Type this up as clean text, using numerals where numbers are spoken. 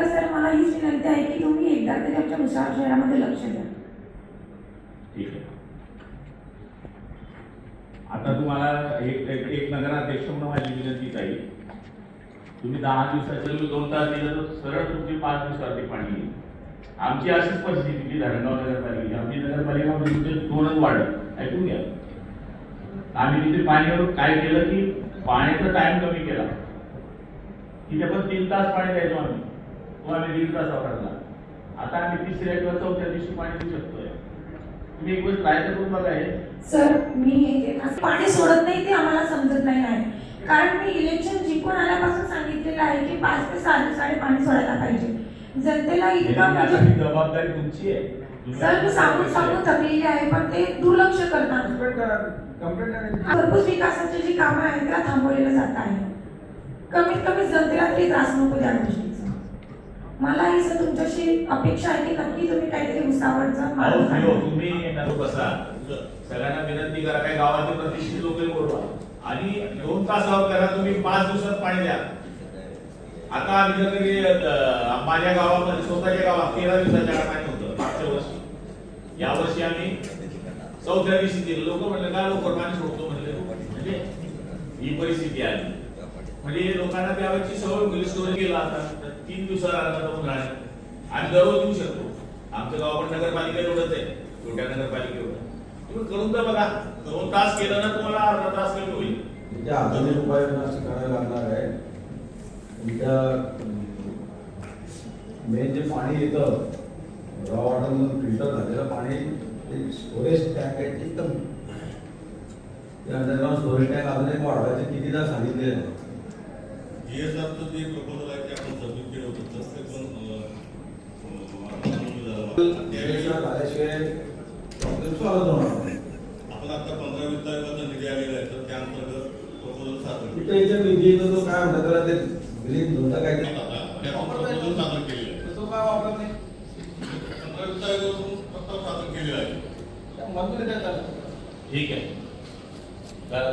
तर सर मला हीच विनंती आहे की तुम्ही एकदा तरी आमच्या भुसावळ शहरामध्ये लक्ष द्या. ठीक आहे. आता तुम्हाला एक नगराध्यक्ष म्हणून माझी विनंती आहे, तुम्ही 10 दिवसाचे 2 तास दिलं तर सरळ तुमची 5 दिवसावरती पाणी येईल. आमची अशीच परिस्थिती की धरणगाव नगरपालिकेची, आमची नगरपालिकामध्ये तुमचे 2च वाढत ऐकून घ्या. आम्ही तिथे पाण्यावर काय केलं की पाण्याचा टाइम कमी केला. तिथे पण 3 तास पाणी द्यायचो आम्ही, तो आम्ही 1.5 तास वापरला. आता आम्ही 3ऱ्या किंवा 4थ्या दिवशी पाणी देऊ शकतोय. तुम्ही एक वेळ ट्राय करून बघा. हे सर मी पाणी सोडत नाही ते आम्हाला समजत नाही आहे, कारण मी इलेक्शन जिंकून आल्यापासून सांगितलेलं आहे की 5 ते 6 दिवसांनी पाणी सोडायला पाहिजे. जनतेला इतका म्हणजे जबाबदारी तुमची आहे. सर मी सांगून थकलेली आहे, पण ते दुर्लक्ष करतात. भरपूर विकासाची जी कामं आहेत त्याला थांबवलेलं जात आहे. कमीत कमी जनतेला तरी त्रास नको त्या गोष्टीचा. मला ही सर तुमच्याशी अपेक्षा आहे की नक्की तुम्ही काहीतरी भुसावळचं मार्ग काढा. तुम्ही बसा, सगळ्यांना विनंती करा, काय गावाचे प्रतिष्ठित लोक बोलवा आणि 2 तासावर करा. तुम्ही 5 दिवसात पाणी द्या. आता आम्ही जर माझ्या गावामध्ये स्वतःच्या गावात 13 दिवसाच्या पाणी होतं मागच्या वर्षी. या वर्षी आम्ही 4थ्या दिवशी दिलं. लोक म्हणले का लवकर पाणी सोडतो म्हणले. म्हणजे ही परिस्थिती आली. म्हणजे लोकांना त्यावेळची सवय मुली सवय केला. आता 3 दिवसाला उन्हाळ्यात आम्ही दररोज येऊ शकतो. आमचं गाव पण नगरपालिका एवढंच आहे, छोट्या नगरपालिकेवर. तुम्ही करून तर बघा. 2 तास केलं ना तुम्हाला अर्धा तास कमी होईल. म्हणजे आधुनिक उपाययोजना अशी करायला लागणार आहे. तुमच्या मेन जे पाणी येतं रॉ वॉटरमधून फिल्टर झालेलं पाणी, ते स्टोरेज टँक आहे ते एकदम, ते अंडरग्राऊंड स्टोरेज टँक अजून एक वाढवायचे कितीदा सांगितले आहे. जीएसआरचं जे प्रपोजल आहे ते आपण सबमिट केलं होतं, तसं पण झाल्याशिवाय प्रॉब्लेम सॉल्व्ह होणार नाही. आपण आता 15 वित्त आयोगाचा निधी आलेला आहे, तर त्या अंतर्गत प्रपोजल सादर तिथे याचा निधी येतो तो काय म्हणतात त्याला, ते ग्रीन होतं काय ते प्रपोजल सादर केलेलं आहे. तो काय वापरत नाही. 15 वित्त आयोगाकडून प्रस्ताव सादर केलेला आहे. मंजुरी देतात. ठीक आहे. तर